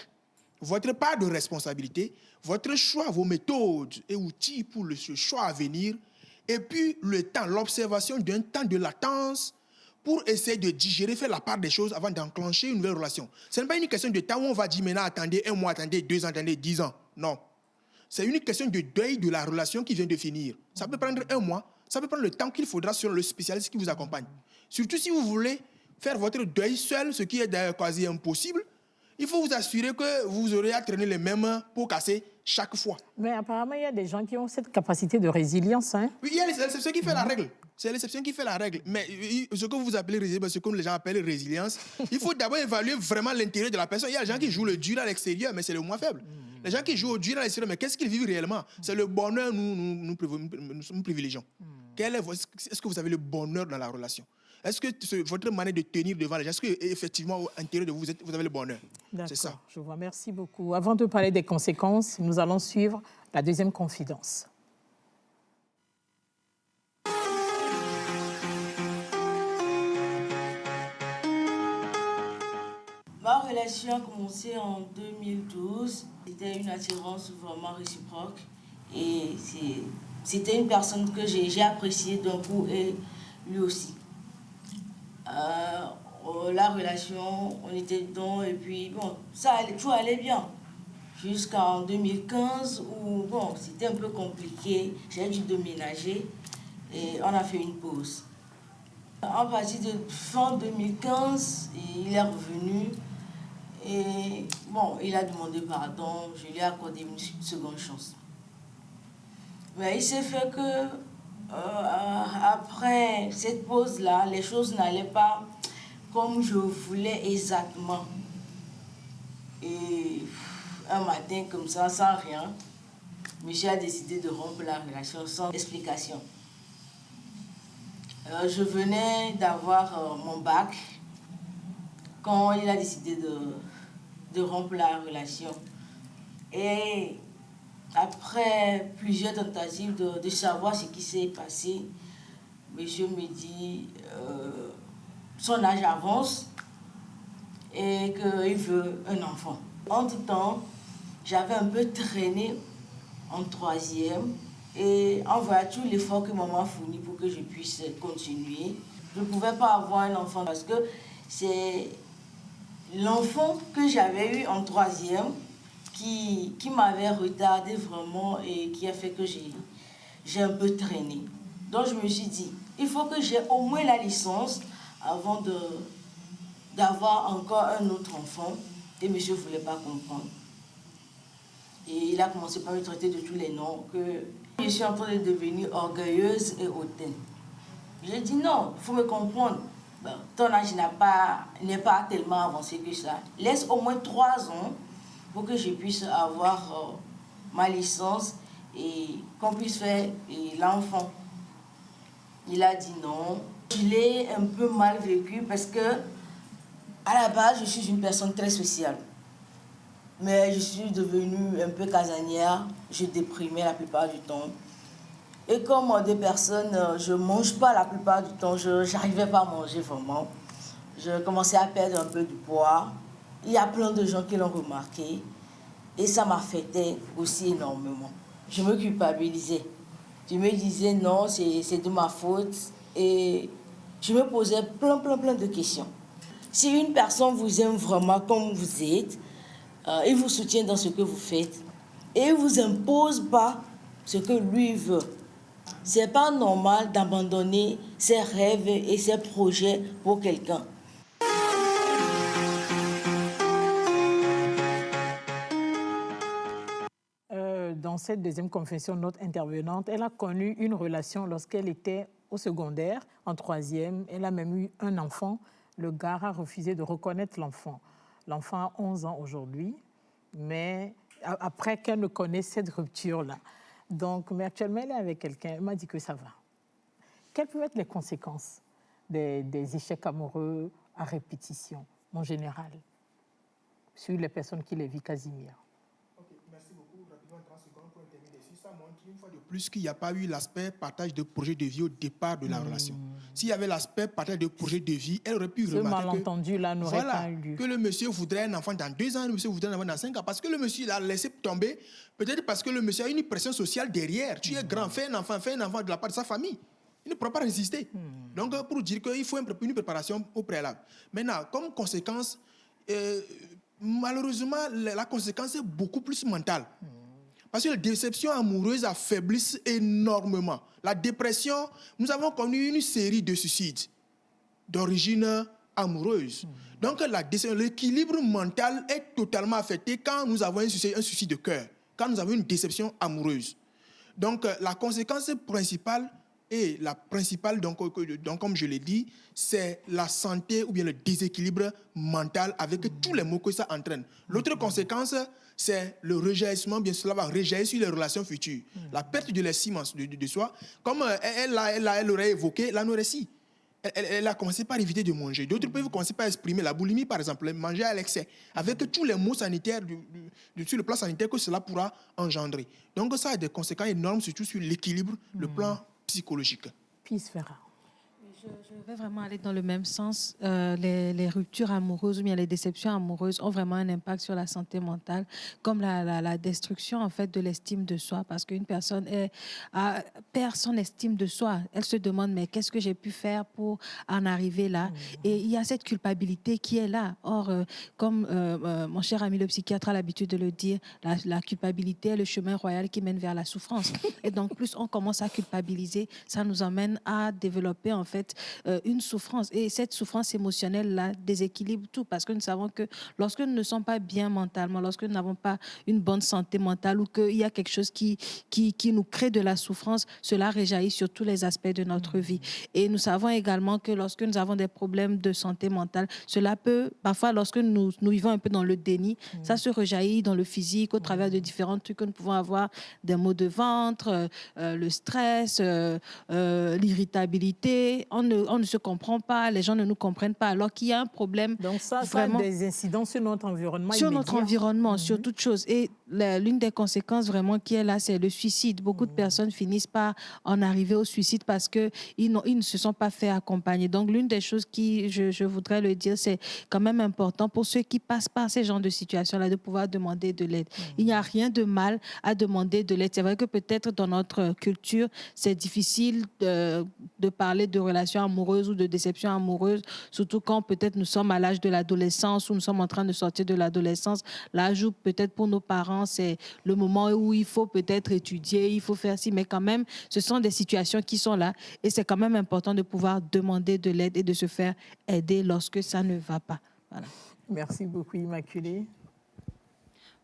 votre part de responsabilité, votre choix, vos méthodes et outils pour le choix à venir, et puis le temps, l'observation d'un temps de latence pour essayer de digérer, faire la part des choses avant d'enclencher une nouvelle relation. Ce n'est pas une question de temps où on va dire maintenant, attendez 1 mois, attendez 2 ans, attendez 10 ans. Non. C'est une question de deuil de la relation qui vient de finir. Ça peut prendre 1 mois, ça peut prendre le temps qu'il faudra sur le spécialiste qui vous accompagne. Surtout si vous voulez faire votre deuil seul, ce qui est d'ailleurs quasi impossible, il faut vous assurer que vous aurez à traîner les mêmes pots cassés chaque fois. Mais apparemment, il y a des gens qui ont cette capacité de résilience. Hein? Oui, il y a l'exception qui fait la règle. C'est l'exception qui fait la règle. Mais ce que vous appelez résilience, ce que les gens appellent résilience, il faut d'abord évaluer vraiment l'intérieur de la personne. Il y a des gens qui jouent le dur à l'extérieur, mais c'est le moins faible. Les gens qui jouent au dur à l'extérieur, mais qu'est-ce qu'ils vivent réellement? C'est le bonheur nous privilégions. Est-ce que vous avez le bonheur dans la relation? Est-ce que votre manière de tenir devant les gens, est-ce qu'effectivement, à l'intérieur de vous, vous avez le bonheur? C'est ça. D'accord, je vois. Merci beaucoup. Avant de parler des conséquences, nous allons suivre la deuxième confidence. Ma relation a commencé en 2012. C'était une attirance vraiment réciproque. Et c'était une personne que j'ai appréciée d'un coup et lui aussi. La relation, on était dedans et puis bon, tout allait bien. Jusqu'en 2015 où bon, c'était un peu compliqué. J'ai dû déménager et on a fait une pause. À partir de fin 2015, il est revenu. Et bon, il a demandé pardon, je lui ai accordé une seconde chance. Mais il s'est fait que après cette pause-là, les choses n'allaient pas comme je voulais exactement. Et un matin comme ça, sans rien, monsieur a décidé de rompre la relation sans explication. Je venais d'avoir mon bac quand il a décidé de rompre la relation. Et après plusieurs tentatives de savoir ce qui s'est passé, monsieur me dit son âge avance et qu'il veut un enfant. Entre-temps, j'avais un peu traîné en 3e et en voyant tout l'effort que maman a fourni pour que je puisse continuer, je ne pouvais pas avoir un enfant parce que c'est l'enfant que j'avais eu en 3e qui m'avait retardé vraiment et qui a fait que j'ai un peu traîné. Donc je me suis dit, il faut que j'ai au moins la licence avant d'avoir encore un autre enfant. Et monsieur ne voulait pas comprendre. Et il a commencé par me traiter de tous les noms, que je suis en train de devenir orgueilleuse et hautaine. J'ai dit non, il faut me comprendre. Ben, ton âge n'est pas tellement avancé que ça. Laisse au moins 3 ans pour que je puisse avoir ma licence et qu'on puisse faire l'enfant. Il a dit non. Je l'ai un peu mal vécu parce que à la base, je suis une personne très sociale. Mais je suis devenue un peu casanière. Je déprimais la plupart du temps. Et comme des personnes, je ne mange pas la plupart du temps, je n'arrivais pas à manger vraiment. Je commençais à perdre un peu de poids. Il y a plein de gens qui l'ont remarqué. Et ça m'affectait aussi énormément. Je me culpabilisais. Je me disais non, c'est de ma faute. Et je me posais plein de questions. Si une personne vous aime vraiment comme vous êtes, il vous soutient dans ce que vous faites et il ne vous impose pas ce que lui veut. Ce n'est pas normal d'abandonner ses rêves et ses projets pour quelqu'un. Dans cette deuxième confession, notre intervenante, elle a connu une relation lorsqu'elle était au secondaire, en 3e. Elle a même eu un enfant. Le gars a refusé de reconnaître l'enfant. L'enfant a 11 ans aujourd'hui, mais après qu'elle ne connaisse cette rupture-là. Donc, mais actuellement, elle est avec quelqu'un. Elle m'a dit que ça va. Quelles peuvent être les conséquences des échecs amoureux à répétition, en général, sur les personnes qui les vivent, Casimir? Merci beaucoup. Rapidement, 30 secondes pour intervenir dessus. Ça montre une fois de plus qu'il n'y a pas eu l'aspect partage de projet de vie au départ de la relation. S'il y avait l'aspect partage de projet de vie, elle aurait pu remarquer malentendu-là n'aurait pas eu lieu. Que le monsieur voudrait un enfant dans 2 ans, le monsieur voudrait un enfant dans 5 ans, parce que le monsieur l'a laissé tomber, peut-être parce que le monsieur a une pression sociale derrière. Tu es grand, fais un enfant de la part de sa famille. Il ne pourra pas résister. Donc, pour dire qu'il faut une préparation au préalable. Maintenant, comme conséquence, malheureusement, la conséquence est beaucoup plus mentale. Parce que les déceptions amoureuses affaiblissent énormément. La dépression, nous avons connu une série de suicides d'origine amoureuse. Donc, l'équilibre mental est totalement affecté quand nous avons un souci de cœur, quand nous avons une déception amoureuse. Donc, la conséquence principale, donc, comme je l'ai dit, c'est la santé ou bien le déséquilibre mental avec tous les maux que ça entraîne. L'autre conséquence, c'est le rejaillissement, bien cela va rejaillir sur les relations futures. La perte de l'estime de soi, comme elle aurait évoqué l'anorexie. elle a commencé par éviter de manger. D'autres peuvent commencer par exprimer la boulimie, par exemple, manger à l'excès, avec tous les maux sanitaires, sur le plan sanitaire que cela pourra engendrer. Donc ça a des conséquences énormes, surtout sur l'équilibre, le plan psychologique. Peace Vera. Je vais vraiment aller dans le même sens. Les ruptures amoureuses ou bien les déceptions amoureuses ont vraiment un impact sur la santé mentale, comme la destruction en fait de l'estime de soi, parce qu'une personne perd son estime de soi. Elle se demande mais qu'est-ce que j'ai pu faire pour en arriver là? Et il y a cette culpabilité qui est là. Or, comme mon cher ami le psychiatre a l'habitude de le dire, la culpabilité est le chemin royal qui mène vers la souffrance. Et donc plus on commence à culpabiliser, ça nous emmène à développer en fait une souffrance. Et cette souffrance émotionnelle-là déséquilibre tout, parce que nous savons que lorsque nous ne sommes pas bien mentalement, lorsque nous n'avons pas une bonne santé mentale ou qu'il y a quelque chose qui nous crée de la souffrance, cela réjaillit sur tous les aspects de notre vie. Et nous savons également que lorsque nous avons des problèmes de santé mentale, cela peut, parfois lorsque nous vivons un peu dans le déni, ça se rejaillit dans le physique au travers de différents trucs que nous pouvons avoir, des maux de ventre, le stress, l'irritabilité. On ne se comprend pas, les gens ne nous comprennent pas, alors qu'il y a un problème. Donc ça vraiment a des incidents sur notre environnement sur immédiat. notre environnement, sur toute chose. Et l'une des conséquences vraiment qui est là, c'est le suicide. Beaucoup de personnes finissent par en arriver au suicide parce qu'ils ne se sont pas fait accompagner. Donc l'une des choses qui, je voudrais le dire, c'est quand même important pour ceux qui passent par ces genres de situations-là de pouvoir demander de l'aide. Il n'y a rien de mal à demander de l'aide. C'est vrai que peut-être dans notre culture, c'est difficile de parler de relations amoureuses ou de déceptions amoureuses, surtout quand peut-être nous sommes à l'âge de l'adolescence ou nous sommes en train de sortir de l'adolescence. L'âge où peut-être pour nos parents, c'est le moment où il faut peut-être étudier, il faut faire ci, mais quand même, ce sont des situations qui sont là et c'est quand même important de pouvoir demander de l'aide et de se faire aider lorsque ça ne va pas. Voilà. Merci beaucoup, Immaculée.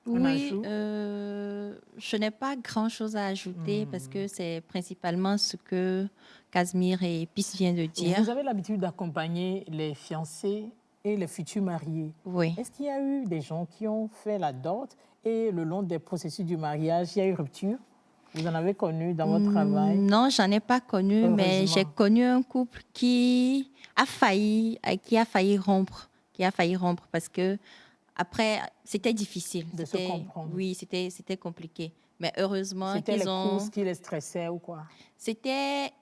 Oui, je n'ai pas grand-chose à ajouter parce que c'est principalement ce que Casimir et Peace viennent de dire. Vous avez l'habitude d'accompagner les fiancés et les futurs mariés. Oui. Est-ce qu'il y a eu des gens qui ont fait la dot et le long des processus du mariage, il y a eu rupture? Vous en avez connu dans votre travail? Non, j'en ai pas connu, mais j'ai connu un couple qui a failli rompre parce que après, c'était difficile. De se comprendre. Oui, c'était compliqué. Mais heureusement c'était les courses qui les stressaient ou quoi? Il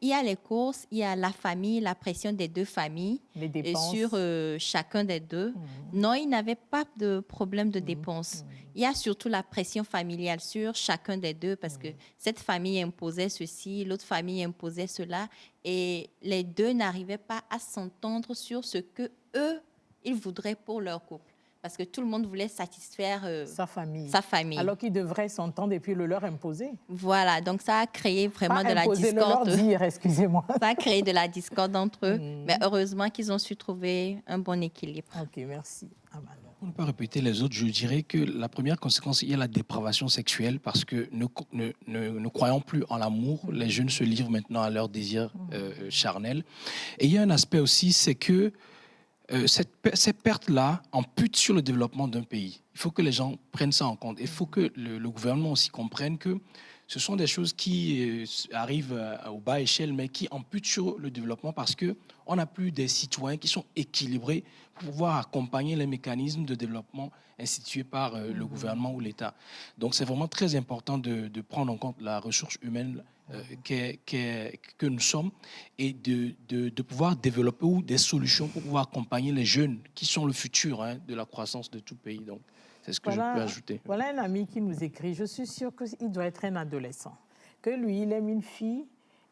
y a les courses, il y a la famille, la pression des deux familles. Les dépenses. Sur chacun des deux. Non, il n'avait pas de problème de dépenses. Il y a surtout la pression familiale sur chacun des deux parce que cette famille imposait ceci, l'autre famille imposait cela et les deux n'arrivaient pas à s'entendre sur ce que eux, ils voudraient pour leur couple. Parce que tout le monde voulait satisfaire sa famille. Alors qu'ils devraient s'entendre et puis le leur imposer. Voilà, donc ça a créé vraiment pas de la discorde. Le leur dire, excusez-moi. Ça a créé de la discorde entre eux. Mais heureusement qu'ils ont su trouver un bon équilibre. Ok, merci. Pour ne pas répéter les autres, je dirais que la première conséquence, il y a la dépravation sexuelle parce que ne croyant plus en l'amour, les jeunes se livrent maintenant à leurs désirs charnels. Et il y a un aspect aussi, c'est que ces pertes-là amputent sur le développement d'un pays. Il faut que les gens prennent ça en compte. Il faut que le gouvernement aussi comprenne que ce sont des choses qui arrivent au bas échelle, mais qui amputent sur le développement parce qu'on n'a plus des citoyens qui sont équilibrés pour pouvoir accompagner les mécanismes de développement institués par le gouvernement ou l'État. Donc c'est vraiment très important de prendre en compte la ressource humaine que nous sommes et de pouvoir développer des solutions pour pouvoir accompagner les jeunes qui sont le futur de la croissance de tout pays. Donc, c'est ce que je peux ajouter. Voilà un ami qui nous écrit. Je suis sûre qu'il doit être un adolescent. Que lui, il aime une fille.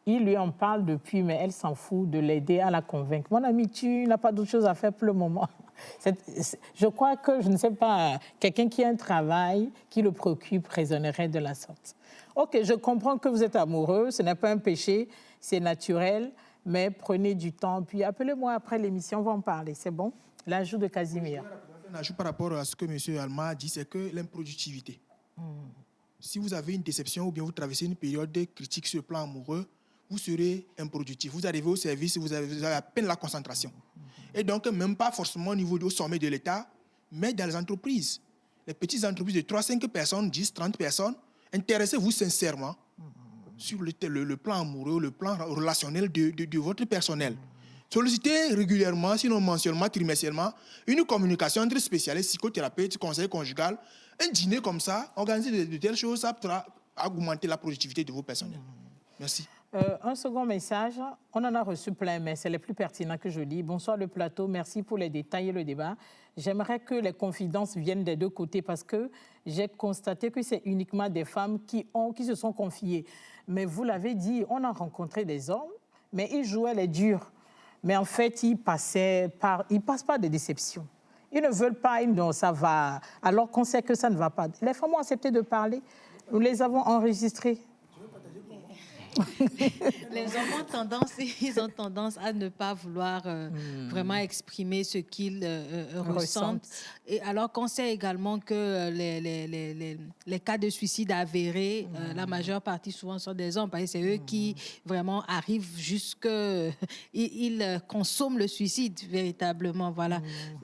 Il lui en parle depuis, mais elle s'en fout de l'aider à la convaincre. Mon ami, tu n'as pas d'autre chose à faire pour le moment. Je crois que, je ne sais pas, quelqu'un qui a un travail qui le préoccupe raisonnerait de la sorte. Ok, je comprends que vous êtes amoureux, ce n'est pas un péché, c'est naturel, mais prenez du temps, puis appelez-moi après l'émission, on va en parler, c'est bon? L'ajout de Casimir. Un ajout par rapport à ce que M. Alma a dit, c'est que l'improductivité. Si vous avez une déception ou bien vous traversez une période critique sur le plan amoureux, vous serez improductif. Vous arrivez au service, vous avez à peine la concentration. Et donc, même pas forcément au sommet de l'État, mais dans les entreprises. Les petites entreprises de 3-5 personnes, 10, 30 personnes, intéressez-vous sincèrement sur le plan amoureux, le plan relationnel de votre personnel. Solliciter régulièrement, sinon mensuellement, trimestriellement, une communication entre spécialistes, psychothérapeutes, conseillers conjugal, un dîner comme ça, organiser de telles choses, ça pourra augmenter la productivité de vos personnels. Merci. Un second message, on en a reçu plein, mais c'est les plus pertinents que je lis. Bonsoir le plateau, merci pour les détails et le débat. J'aimerais que les confidences viennent des deux côtés parce que j'ai constaté que c'est uniquement des femmes qui se sont confiées. Mais vous l'avez dit, on a rencontré des hommes, mais ils jouaient les durs. Mais en fait, ils passent par des déceptions. Ils ne veulent pas, non, ça va, alors qu'on sait que ça ne va pas. Les femmes ont accepté de parler, nous les avons enregistrées. Les hommes ils ont tendance à ne pas vouloir vraiment exprimer ce qu'ils ressentent. Et alors qu'on sait également que les cas de suicide avérés, la majeure partie souvent sont des hommes, parce que c'est eux qui vraiment arrivent ils consomment le suicide véritablement.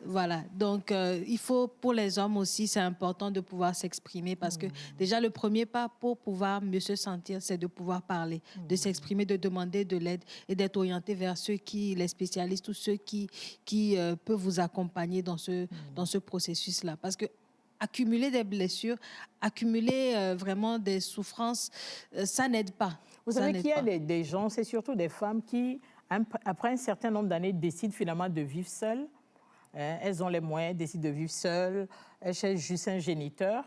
Voilà. Donc il faut, pour les hommes aussi, c'est important de pouvoir s'exprimer parce que déjà le premier pas pour pouvoir mieux se sentir, c'est de pouvoir parler, de s'exprimer, de demander de l'aide et d'être orienté vers les spécialistes ou ceux qui peuvent vous accompagner dans ce processus-là. Parce que accumuler des blessures, accumuler vraiment des souffrances, ça n'aide pas. Vous savez qu'il y a des gens, c'est surtout des femmes qui, après un certain nombre d'années, décident finalement de vivre seules. Elles ont les moyens, décident de vivre seules. Elles cherchent juste un géniteur.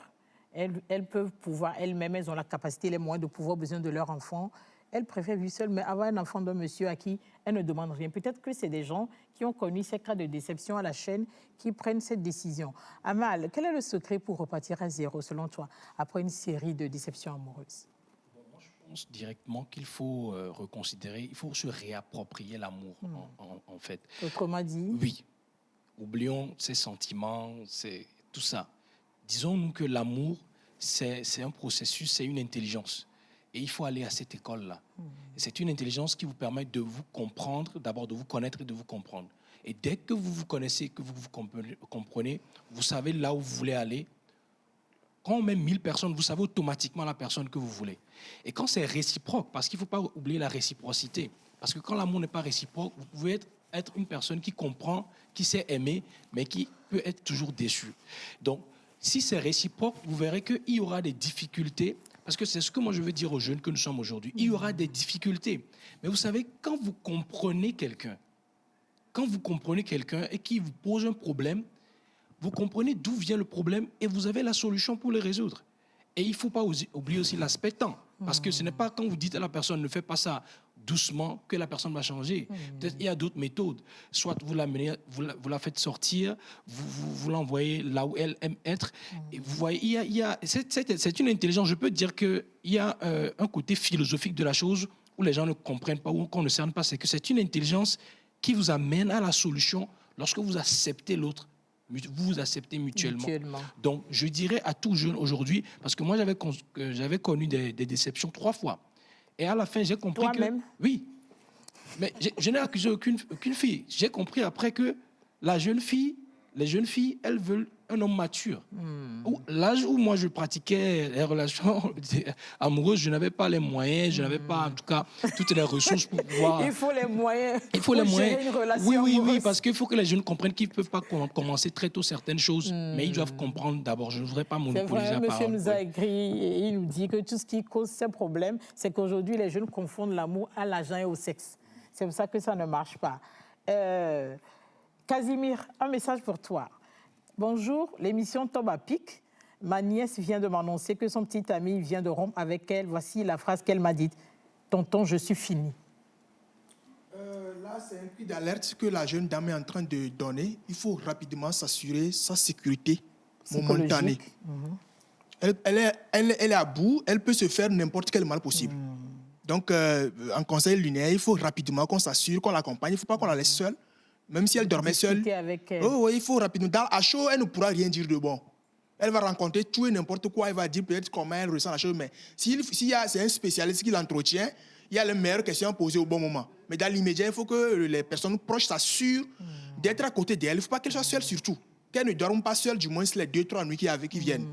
Elles peuvent pouvoir elles-mêmes, elles ont la capacité, les moyens de pouvoir besoin de leur enfant. Elles préfèrent vivre seules, mais avoir un enfant d'un monsieur à qui elles ne demandent rien. Peut-être que c'est des gens qui ont connu ces cas de déception à la chaîne qui prennent cette décision. Amal, quel est le secret pour repartir à zéro, selon toi, après une série de déceptions amoureuses? Moi, je pense directement qu'il faut reconsidérer, il faut se réapproprier l'amour, en fait. Autrement dit? Oui. Oublions ces sentiments, c'est tout ça. Disons-nous que l'amour, c'est un processus, c'est une intelligence. Et il faut aller à cette école-là. C'est une intelligence qui vous permet de vous comprendre, d'abord de vous connaître et de vous comprendre. Et dès que vous vous connaissez, que vous vous comprenez, vous savez là où vous voulez aller. Quand on met 1000 personnes, vous savez automatiquement la personne que vous voulez. Et quand c'est réciproque, parce qu'il ne faut pas oublier la réciprocité. Parce que quand l'amour n'est pas réciproque, vous pouvez être une personne qui comprend, qui sait aimer, mais qui peut être toujours déçue. Donc, si c'est réciproque, vous verrez qu'il y aura des difficultés. Parce que c'est ce que moi je veux dire aux jeunes que nous sommes aujourd'hui. Il y aura des difficultés. Mais vous savez, quand vous comprenez quelqu'un et qui vous pose un problème, vous comprenez d'où vient le problème et vous avez la solution pour le résoudre. Et il ne faut pas oublier aussi l'aspect temps. Parce que ce n'est pas quand vous dites à la personne ne fais pas ça doucement que la personne va changer. Peut-être il y a d'autres méthodes. Soit vous l'amenez, vous la faites sortir, vous l'envoyez là où elle aime être. Et vous voyez, c'est une intelligence. Je peux dire qu'il y a un côté philosophique de la chose où les gens ne comprennent pas ou qu'on ne cerne pas. C'est que c'est une intelligence qui vous amène à la solution lorsque vous acceptez l'autre. Vous vous acceptez mutuellement. Donc, je dirais à tout jeune aujourd'hui, parce que moi, j'avais connu des déceptions 3 fois. Et à la fin, j'ai compris Toi-même? Oui. Mais je n'ai accusé aucune fille. J'ai compris après que les jeunes filles, elles veulent un homme mature. L'âge où moi je pratiquais les relations amoureuses, je n'avais pas les moyens, je n'avais pas en tout cas toutes les ressources pour pouvoir... Il faut les moyens. Il faut les moyens. Gérer une relation Oui, parce qu'il faut que les jeunes comprennent qu'ils ne peuvent pas commencer très tôt certaines choses, mais ils doivent comprendre d'abord. Je ne voudrais pas monopoliser la parole. Monsieur nous a écrit et il nous dit que tout ce qui cause ces problèmes, c'est qu'aujourd'hui les jeunes confondent l'amour à l'argent et au sexe. C'est pour ça que ça ne marche pas. Casimir, un message pour toi. Bonjour, l'émission tombe à pic. Ma nièce vient de m'annoncer que son petit ami vient de rompre avec elle. Voici la phrase qu'elle m'a dite. Tonton, je suis fini. Là, c'est un cri d'alerte que la jeune dame est en train de donner. Il faut rapidement s'assurer sa sécurité momentanée. Elle est à bout, elle peut se faire n'importe quel mal possible. Donc, en conseil lunaire, il faut rapidement qu'on s'assure, qu'on l'accompagne. Il ne faut pas qu'on la laisse seule. Même si elle dormait seule, il faut rapidement. À chaud, elle ne pourra rien dire de bon. Elle va rencontrer tout et n'importe quoi. Elle va dire peut-être comment elle ressent la chose. Mais c'est un spécialiste qui l'entretient, il y a les meilleures questions posées au bon moment. Mais dans l'immédiat, il faut que les personnes proches s'assurent d'être à côté d'elle. Il ne faut pas qu'elle soit seule surtout. Qu'elle ne dorme pas seule, du moins les 2-3 nuits qui viennent.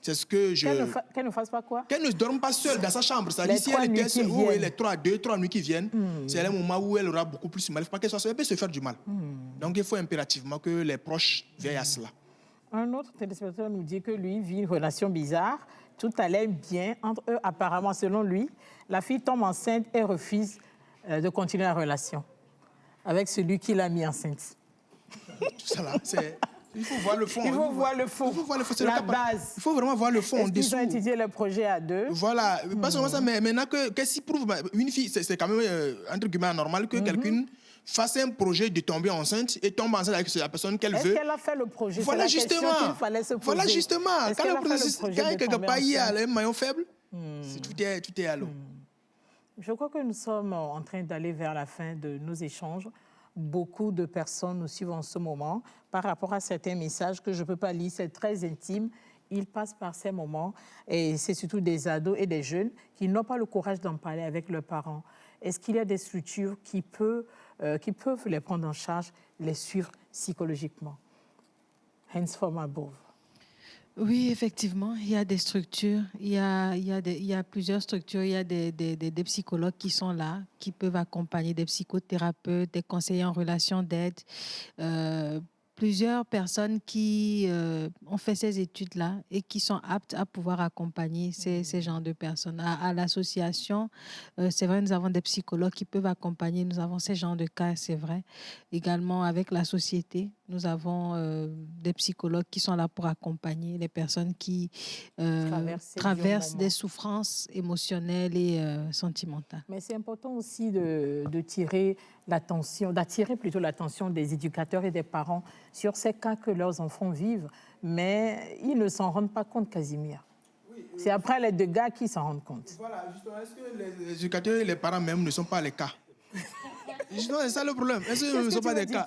C'est ce que je... Qu'elle ne fasse pas quoi? Qu'elle ne dorme pas seule dans sa chambre. C'est-à-dire si elle était seule, les 2-3 nuits qui viennent, c'est le moment où elle aura beaucoup plus mal. Il ne faut pas qu'elle soit seule, elle peut se faire du mal. Donc il faut impérativement que les proches veillent à cela. Un autre téléspectateur nous dit que lui vit une relation bizarre. Tout allait bien entre eux. Apparemment, selon lui, la fille tombe enceinte et refuse de continuer la relation avec celui qui l'a mis enceinte. Tout ça là, c'est... Il faut voir le fond. Il faut voir le fond. C'est la base. Il faut vraiment voir le fond. Est-ce qu'ils ont étudié le projet à deux? Voilà. Pas seulement ça, mais maintenant, qu'est-ce qui prouve... Une fille, c'est quand même, entre guillemets, anormal que quelqu'un fasse un projet de tomber enceinte et tombe enceinte avec la personne qu'elle veut. Est-ce qu'elle a fait le projet? Voilà justement. Voilà justement. Quand quelque part, il y a un maillon faible, tout est à l'eau. Je crois que nous sommes en train d'aller vers la fin de nos échanges. Beaucoup de personnes nous suivent en ce moment par rapport à certains messages que je ne peux pas lire. C'est très intime. Ils passent par ces moments et c'est surtout des ados et des jeunes qui n'ont pas le courage d'en parler avec leurs parents. Est-ce qu'il y a des structures qui peuvent les prendre en charge, les suivre psychologiquement? Hands from above. Oui, effectivement, il y a des structures, il y a plusieurs structures, il y a des psychologues qui sont là, qui peuvent accompagner, des psychothérapeutes, des conseillers en relation d'aide, plusieurs personnes qui ont fait ces études-là et qui sont aptes à pouvoir accompagner ces genres de personnes. À l'association, c'est vrai, nous avons des psychologues qui peuvent accompagner, nous avons ces genres de cas, c'est vrai. Également, avec la société, nous avons des psychologues qui sont là pour accompagner les personnes qui traversent des souffrances émotionnelles et sentimentales. Mais c'est important aussi d'attirer plutôt l'attention des éducateurs et des parents sur ces cas que leurs enfants vivent, mais ils ne s'en rendent pas compte, Casimir. C'est après les dégâts qu'ils s'en rendent compte. Voilà, justement, est-ce que les éducateurs et les parents même ne sont pas les cas? Justement, c'est ça le problème. Est-ce que ne sont pas des cas?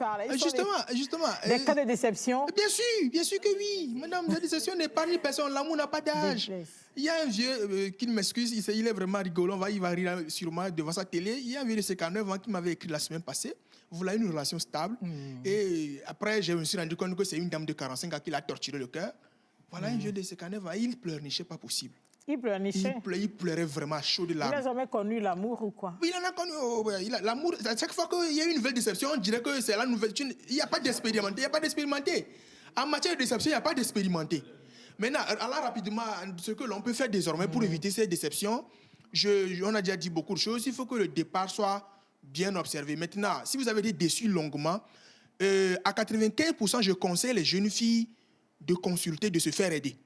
Justement. Des cas de déception? Bien sûr que oui. Madame, la déception n'épargne personne. L'amour n'a pas d'âge. Il y a un vieux qui m'excuse, il est vraiment rigolo, il va rire sûrement devant sa télé. Il y a un vieux de 59 ans qui m'avait écrit la semaine passée. Vous voulez une relation stable. Et après, je me suis rendu compte que c'est une dame de 45 ans qui l'a torturé le cœur. Voilà un vieux de 59 ans. Il pleurnichait pas possible. Il pleurnichait. Il pleurait vraiment à chaud de larmes. Il n'a jamais connu l'amour ou quoi? Oui, il en a connu. L'amour, à chaque fois qu'il y a une nouvelle déception, on dirait que c'est la nouvelle. Il n'y a pas d'expérimenté. En matière de déception, il n'y a pas d'expérimenté. Maintenant, allons rapidement ce que l'on peut faire désormais pour éviter ces déceptions. On a déjà dit beaucoup de choses. Il faut que le départ soit bien observé. Maintenant, si vous avez été déçu longuement, à 95%, je conseille les jeunes filles de consulter, de se faire aider.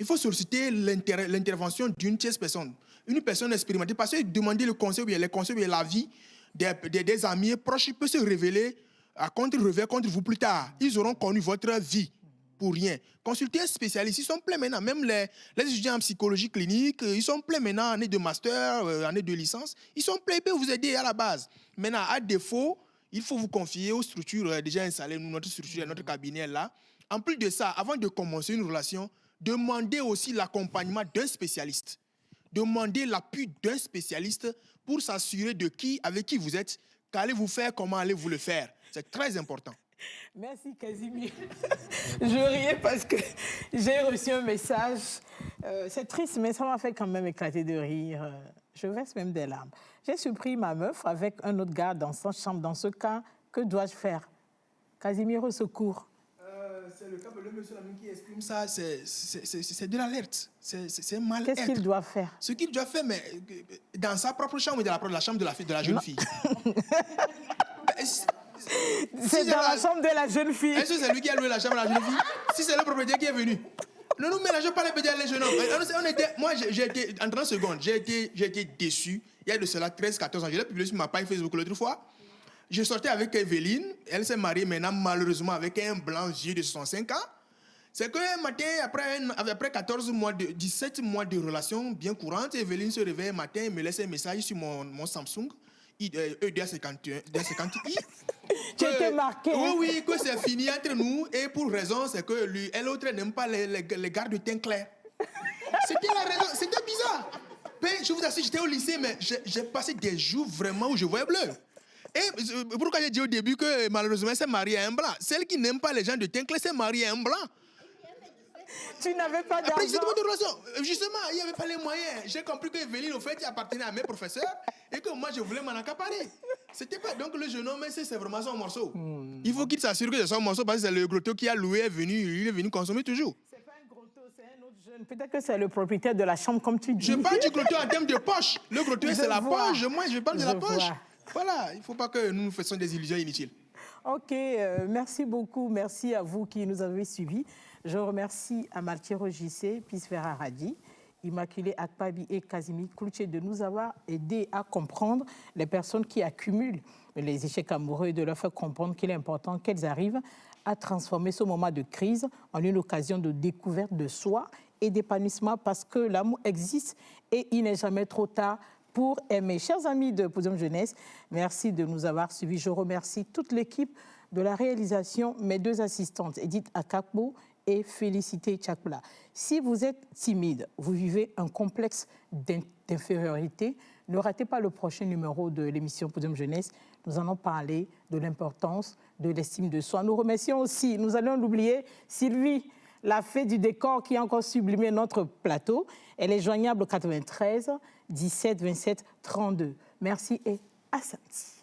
Il faut solliciter l'intervention d'une tierce personne, une personne expérimentée, parce que demander le conseil ou bien les conseils ou bien l'avis des amis proches peut se révéler à contre-revers contre vous plus tard. Ils auront connu votre vie pour rien. Consultez un spécialiste, ils sont pleins maintenant. Même les étudiants en psychologie clinique, ils sont pleins maintenant, année de master, année de licence. Ils sont pleins, ils peuvent vous aider à la base. Maintenant, à défaut, il faut vous confier aux structures déjà installées, notre structure, notre cabinet là. En plus de ça, avant de commencer une relation, demandez aussi l'accompagnement d'un spécialiste. Demandez l'appui d'un spécialiste pour s'assurer avec qui vous êtes, qu'allez-vous faire, comment allez-vous le faire. C'est très important. Merci Casimir. Je riais parce que j'ai reçu un message. C'est triste, mais ça m'a fait quand même éclater de rire. Je verse même des larmes. J'ai surpris ma meuf avec un autre gars dans sa chambre. Dans ce cas, que dois-je faire? Casimir, au secours. C'est le cas de le monsieur qui exprime ça, c'est de l'alerte. C'est mal. Qu'est-ce qu'il doit faire? Ce qu'il doit faire, mais dans sa propre chambre ou dans la chambre de la jeune fille. C'est dans la chambre de la jeune fille. Est-ce que c'est lui qui a loué la chambre de la jeune fille? Si c'est le propriétaire qui est venu. Ne nous mélangeons pas les petits et les jeunes hommes. Moi, j'ai été, en 30 secondes, j'ai été déçu. Il y a de cela 13-14 ans. Je l'ai publié sur ma page Facebook l'autre fois. Je sortais avec Evelyne. Elle s'est mariée maintenant, malheureusement, avec un blanc vieux de 65 ans. C'est qu'un matin, après 17 mois de relation bien courante, Evelyne se réveille un matin et me laisse un message sur mon Samsung EDA51. Tu étais marqué. Oui, que c'est fini entre nous. Et pour raison, c'est que l'autre n'aime pas les gars de teint clair. C'était la raison. C'était bizarre. Mais je vous assure, j'étais au lycée, mais j'ai passé des jours vraiment où je voyais bleu. Et pourquoi j'ai dit au début que malheureusement, elle s'est mariée à un blanc? Celle qui n'aime pas les gens de teint clair s'est mariée à un blanc. Tu n'avais pas Après, d'argent. de relation. Justement, il n'y avait pas les moyens. J'ai compris que Evelyne, au fait, il appartenait à mes professeurs et que moi, je voulais m'en accaparer. C'était pas... Donc, le jeune homme, c'est vraiment son morceau. Il faut qu'il s'assure que c'est son morceau parce que c'est le grotto qui a loué, il est venu consommer toujours. C'est pas un grotto, c'est un autre jeune. Peut-être que c'est le propriétaire de la chambre, comme tu dis. Je parle du grotto en termes de poche. Le grotto, c'est la vois. poche. Moi, je parle de la poche. vois. Voilà, il ne faut pas que nous nous fassions des illusions inutiles. Ok, merci beaucoup. Merci à vous qui nous avez suivis. Je remercie Amalchi Rogissé, Pisvera Radi, Immaculée Akpabi et Casimir Kouliché de nous avoir aidés à comprendre les personnes qui accumulent les échecs amoureux et de leur faire comprendre qu'il est important qu'elles arrivent à transformer ce moment de crise en une occasion de découverte de soi et d'épanouissement parce que l'amour existe et il n'est jamais trop tard pour aimer. Chers amis de Podium Jeunesse, merci de nous avoir suivis. Je remercie toute l'équipe de la réalisation, mes deux assistantes, Edith Akakbo et Félicité Tchakula. Si vous êtes timide, vous vivez un complexe d'infériorité, ne ratez pas le prochain numéro de l'émission Podium Jeunesse. Nous allons parler de l'importance de l'estime de soi. Nous remercions aussi, nous allons l'oublier, Sylvie, la fée du décor qui a encore sublimé notre plateau. Elle est joignable au 93 17 27 32. Merci et à samedi.